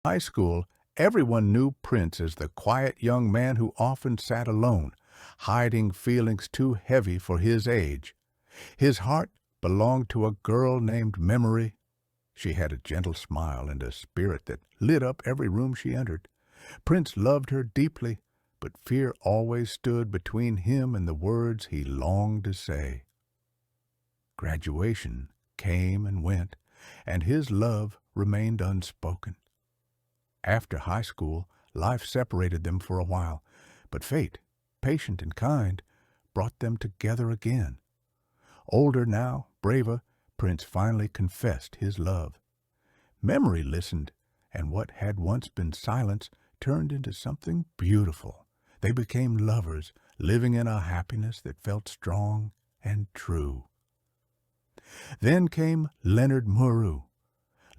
High school, everyone knew Prince as the quiet young man who often sat alone, hiding feelings too heavy for his age. His heart belonged to a girl named Memory. She had a gentle smile and a spirit that lit up every room she entered. Prince loved her deeply, but fear always stood between him and the words he longed to say. Graduation came and went, and his love remained unspoken. After high school, life separated them for a while, but fate, patient and kind, brought them together again. Older now, braver, Prince finally confessed his love. Memory listened, and what had once been silence turned into something beautiful. They became lovers, living in a happiness that felt strong and true. Then came Leonard Muru.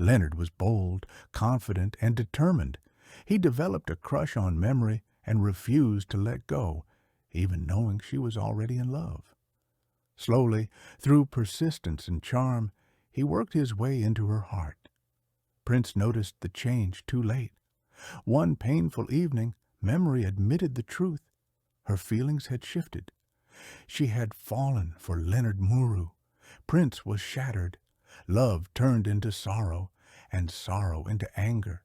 Leonard was bold, confident, and determined. He developed a crush on Memory and refused to let go, even knowing she was already in love. Slowly, through persistence and charm, he worked his way into her heart. Prince noticed the change too late. One painful evening, Memory admitted the truth. Her feelings had shifted. She had fallen for Leonard Muru. Prince was shattered. Love turned into sorrow, and sorrow into anger.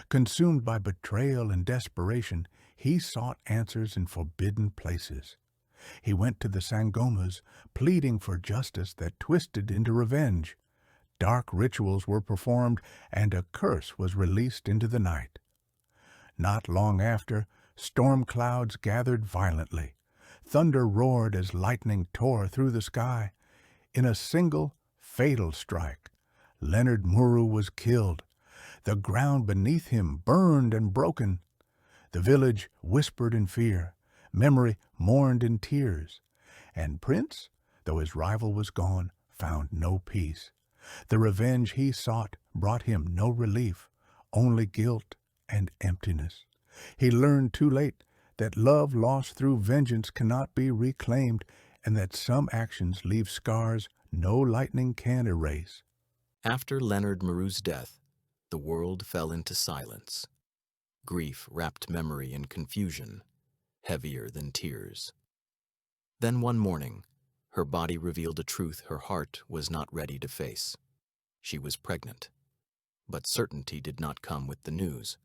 Consumed by betrayal and desperation, he sought answers in forbidden places. He went to the Sangomas, pleading for justice that twisted into revenge. Dark rituals were performed, and a curse was released into the night. Not long after, storm clouds gathered violently. Thunder roared as lightning tore through the sky. In a single, fatal strike, Leonard Muru was killed. The ground beneath him burned and broken. The village whispered in fear. Memory mourned in tears. And Prince, though his rival was gone, found no peace. The revenge he sought brought him no relief, only guilt and emptiness. He learned too late that love lost through vengeance cannot be reclaimed, and that some actions leave scars no lightning can erase. After Leonard Muru's death, the world fell into silence. Grief wrapped Memory in confusion, heavier than tears. Then one morning, her body revealed a truth her heart was not ready to face. She was pregnant, but certainty did not come with the news,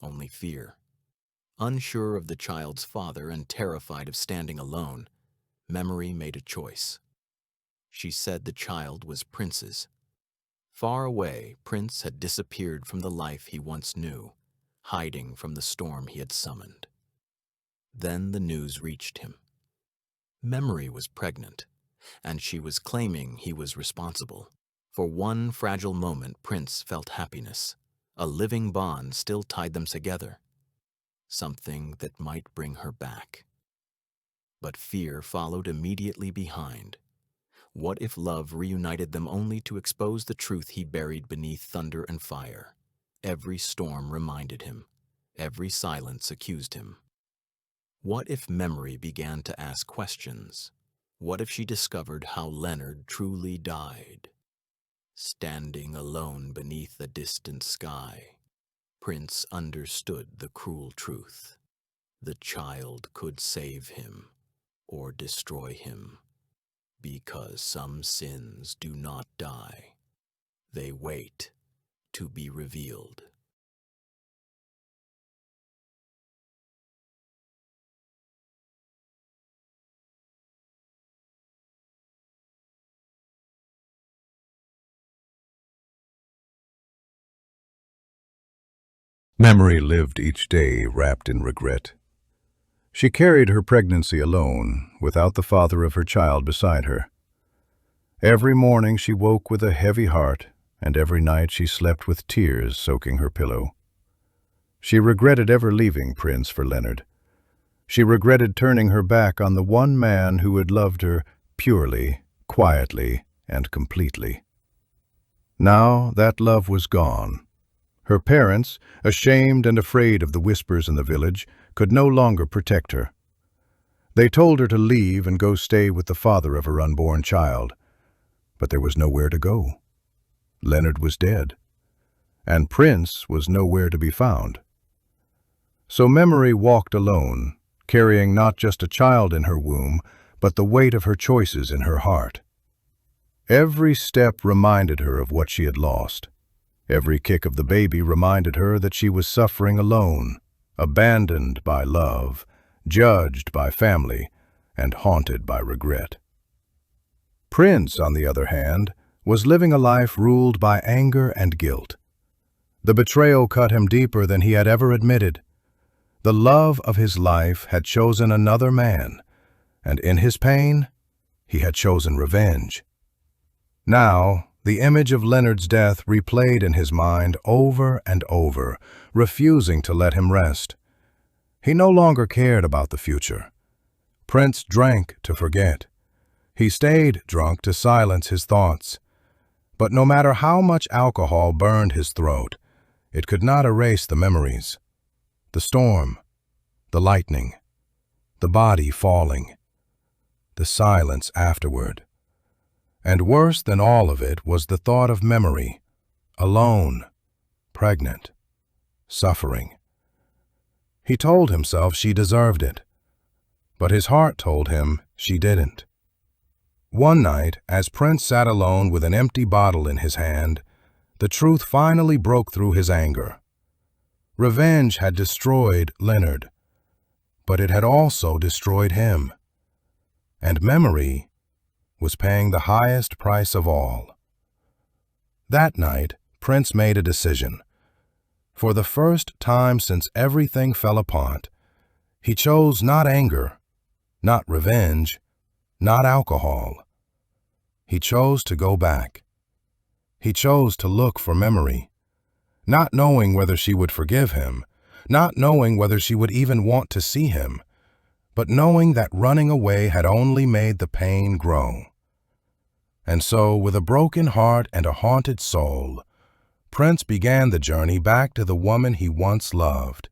only fear. Unsure of the child's father and terrified of standing alone, Memory made a choice. She said the child was Prince's. Far away, Prince had disappeared from the life he once knew, hiding from the storm he had summoned. Then the news reached him. Memory was pregnant, and she was claiming he was responsible. For one fragile moment, Prince felt happiness. A living bond still tied them together, something that might bring her back. But fear followed immediately behind. What if love reunited them only to expose the truth he buried beneath thunder and fire? Every storm reminded him. Every silence accused him. What if Memory began to ask questions? What if she discovered how Leonard truly died? Standing alone beneath a distant sky, Prince understood the cruel truth. The child could save him or destroy him, because some sins do not die. They wait to be revealed. Memory lived each day wrapped in regret. She carried her pregnancy alone, without the father of her child beside her. Every morning she woke with a heavy heart, and every night she slept with tears soaking her pillow. She regretted ever leaving Prince for Leonard. She regretted turning her back on the one man who had loved her purely, quietly, and completely. Now that love was gone. Her parents, ashamed and afraid of the whispers in the village, could no longer protect her. They told her to leave and go stay with the father of her unborn child. But there was nowhere to go. Leonard was dead. and Prince was nowhere to be found. So Memory walked alone, carrying not just a child in her womb, but the weight of her choices in her heart. Every step reminded her of what she had lost. Every kick of the baby reminded her that she was suffering alone, abandoned by love, judged by family, and haunted by regret. Prince, on the other hand, was living a life ruled by anger and guilt. The betrayal cut him deeper than he had ever admitted. The love of his life had chosen another man, and in his pain, he had chosen revenge. Now, the image of Leonard's death replayed in his mind over and over, refusing to let him rest. He no longer cared about the future. Prince drank to forget. He stayed drunk to silence his thoughts. But no matter how much alcohol burned his throat, it could not erase the memories. The storm, the lightning, the body falling, the silence afterward. And worse than all of it was the thought of Memory, alone, pregnant, suffering. He told himself she deserved it, but his heart told him she didn't. One night, as Prince sat alone with an empty bottle in his hand, the truth finally broke through his anger. Revenge had destroyed Leonard, but it had also destroyed him. And Memory was paying the highest price of all. That night, Prince made a decision. For the first time since everything fell apart, he chose not anger, not revenge, not alcohol. He chose to go back. He chose to look for Memory, not knowing whether she would forgive him, not knowing whether she would even want to see him, but knowing that running away had only made the pain grow. And so, with a broken heart and a haunted soul, Prince began the journey back to the woman he once loved,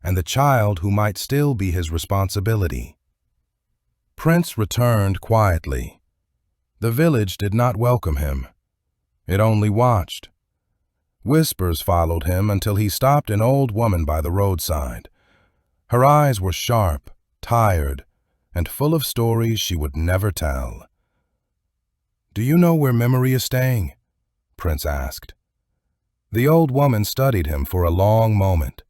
and the child who might still be his responsibility. Prince returned quietly. The village did not welcome him. It only watched. Whispers followed him until he stopped an old woman by the roadside. Her eyes were sharp, tired, and full of stories she would never tell. "Do you know where Memory is staying?" Prince asked. The old woman studied him for a long moment.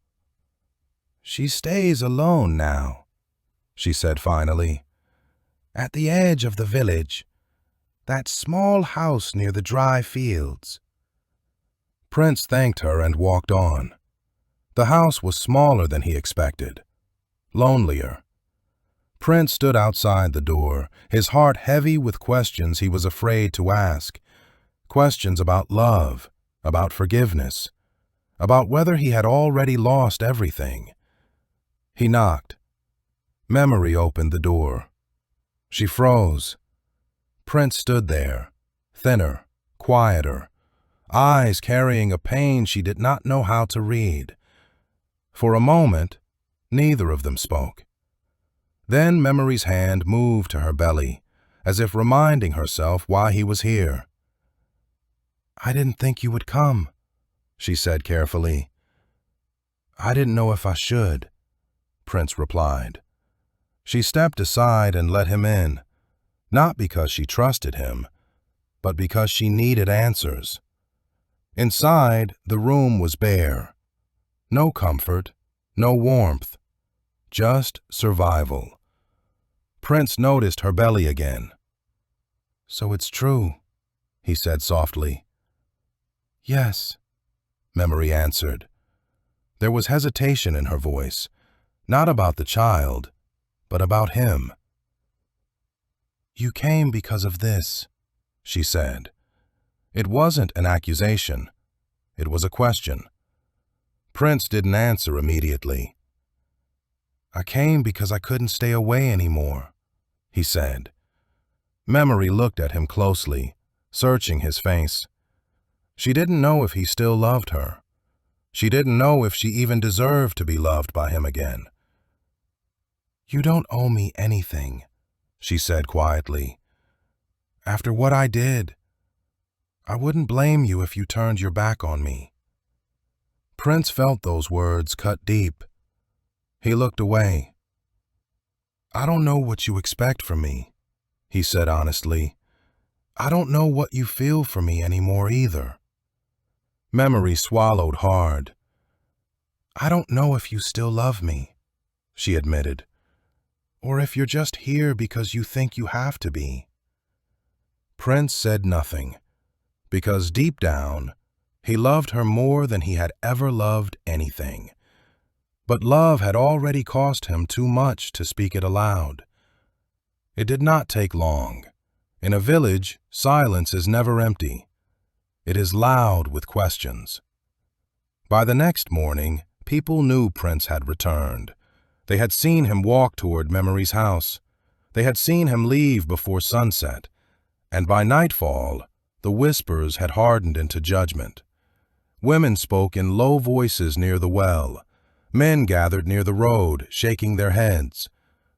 "She stays alone now," she said finally. "At the edge of the village, that small house near the dry fields." Prince thanked her and walked on. The house was smaller than he expected, lonelier. Prince stood outside the door, his heart heavy with questions he was afraid to ask. Questions about love, about forgiveness, about whether he had already lost everything. He knocked. Memory opened the door. She froze. Prince stood there, thinner, quieter, eyes carrying a pain she did not know how to read. For a moment, neither of them spoke. Then Memory's hand moved to her belly, as if reminding herself why he was here. "I didn't think you would come," she said carefully. "I didn't know if I should," Prince replied. She stepped aside and let him in, not because she trusted him, but because she needed answers. Inside, the room was bare. No comfort, no warmth, just survival. Prince noticed her belly again. "So it's true," he said softly. "Yes," Memory answered. There was hesitation in her voice, not about the child, but about him. "You came because of this," she said. It wasn't an accusation. It was a question. Prince didn't answer immediately. "I came because I couldn't stay away anymore," he said. Memory looked at him closely, searching his face. She didn't know if he still loved her. She didn't know if she even deserved to be loved by him again. "You don't owe me anything," she said quietly. "After what I did, I wouldn't blame you if you turned your back on me." Prince felt those words cut deep. He looked away. "I don't know what you expect from me," he said honestly. "I don't know what you feel for me anymore either." Memory swallowed hard. "I don't know if you still love me," she admitted, "or if you're just here because you think you have to be." Prince said nothing, because deep down, he loved her more than he had ever loved anything. But love had already cost him too much to speak it aloud. It did not take long. In a village, silence is never empty. It is loud with questions. By the next morning, people knew Prince had returned. They had seen him walk toward Memory's house. They had seen him leave before sunset. And by nightfall, the whispers had hardened into judgment. Women spoke in low voices near the well. Men gathered near the road, shaking their heads.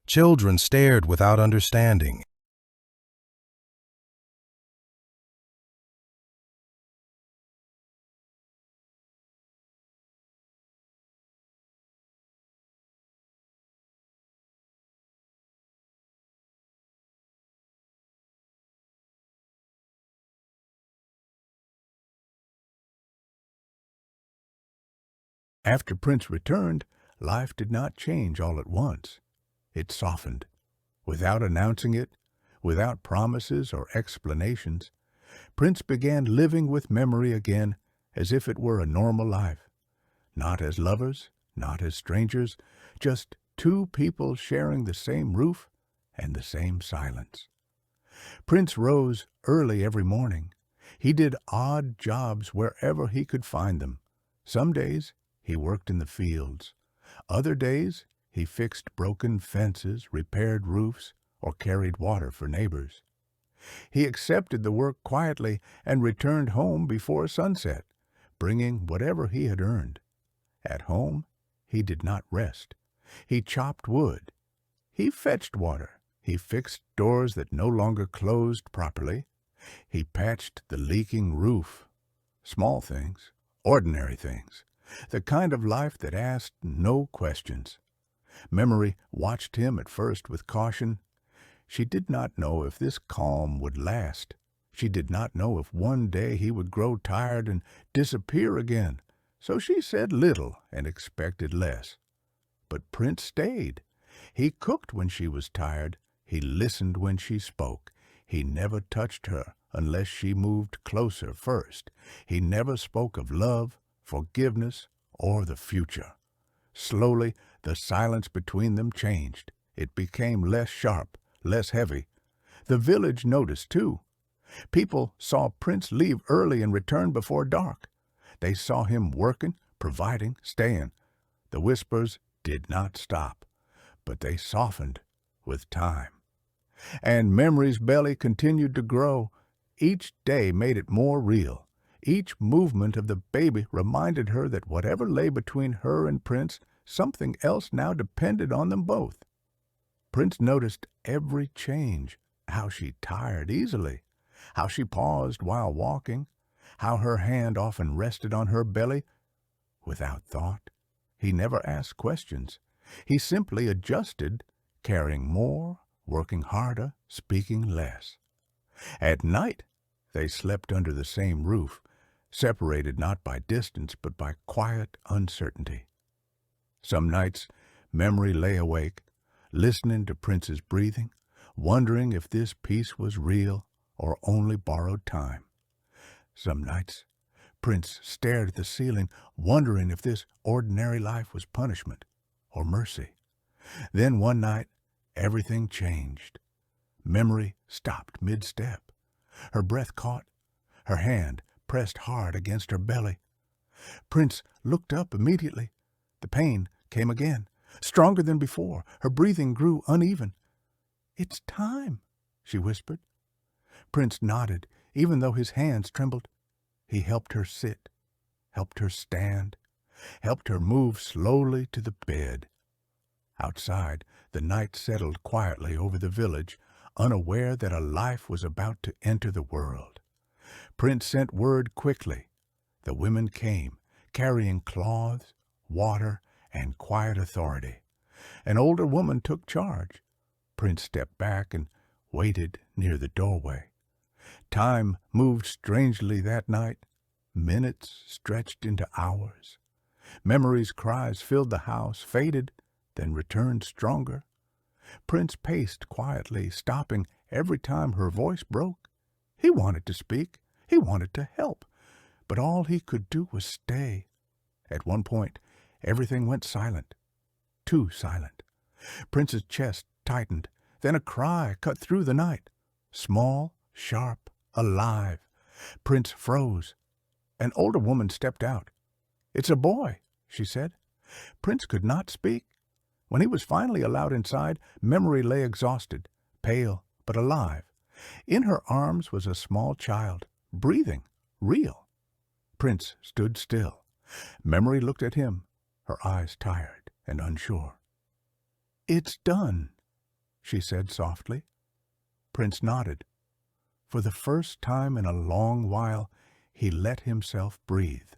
Children stared without understanding. After Prince returned, life did not change all at once. It softened. Without announcing it, without promises or explanations, Prince began living with Memory again as if it were a normal life. Not as lovers, not as strangers, just two people sharing the same roof and the same silence. Prince rose early every morning. He did odd jobs wherever he could find them. Some days he worked in the fields. Other days he fixed broken fences, repaired roofs, or carried water for neighbors. He accepted the work quietly and returned home before sunset, bringing whatever he had earned. At home, he did not rest. He chopped wood. He fetched water. He fixed doors that no longer closed properly. He patched the leaking roof. Small things, ordinary things, the kind of life that asked no questions. Memory watched him at first with caution. She did not know if this calm would last. She did not know if one day he would grow tired and disappear again, so she said little and expected less. But Prince stayed. He cooked when she was tired. He listened when she spoke. He never touched her unless she moved closer first. He never spoke of love, forgiveness, or the future. Slowly, the silence between them changed. It became less sharp, less heavy. The village noticed, too. People saw Prince leave early and return before dark. They saw him working, providing, staying. The whispers did not stop, but they softened with time. And Memory's belly continued to grow. Each day made it more real. Each movement of the baby reminded her that whatever lay between her and Prince, something else now depended on them both. Prince noticed every change, how she tired easily, how she paused while walking, how her hand often rested on her belly without thought. He never asked questions. He simply adjusted, caring more, working harder, speaking less. At night, they slept under the same roof, separated not by distance but by quiet uncertainty. Some nights, Memory lay awake, listening to Prince's breathing, wondering if this peace was real or only borrowed time. Some nights, Prince stared at the ceiling, wondering if this ordinary life was punishment or mercy. Then one night, everything changed. Memory stopped mid-step. Her breath caught. Her hand pressed hard against her belly. Prince looked up immediately. The pain came again, stronger than before. Her breathing grew uneven. "It's time," she whispered. Prince nodded, even though his hands trembled. He helped her sit, helped her stand, helped her move slowly to the bed. Outside, the night settled quietly over the village, unaware that a life was about to enter the world. Prince sent word quickly. The women came carrying cloths, water, and quiet authority. An older woman took charge. Prince stepped back and waited near the doorway. Time moved strangely that night. Minutes stretched into hours. Memory's cries filled the house, faded, then returned stronger. Prince paced quietly, stopping every time her voice broke. He wanted to speak. He wanted to help. But all he could do was stay. At one point, everything went silent. Too silent. Prince's chest tightened. Then a cry cut through the night. Small, sharp, alive. Prince froze. An older woman stepped out. "It's a boy," she said. Prince could not speak. When he was finally allowed inside, Memory lay exhausted, pale but alive. In her arms was a small child, breathing, real. Prince stood still. Memory looked at him, her eyes tired and unsure. "It's done," she said softly. Prince nodded. For the first time in a long while, he let himself breathe.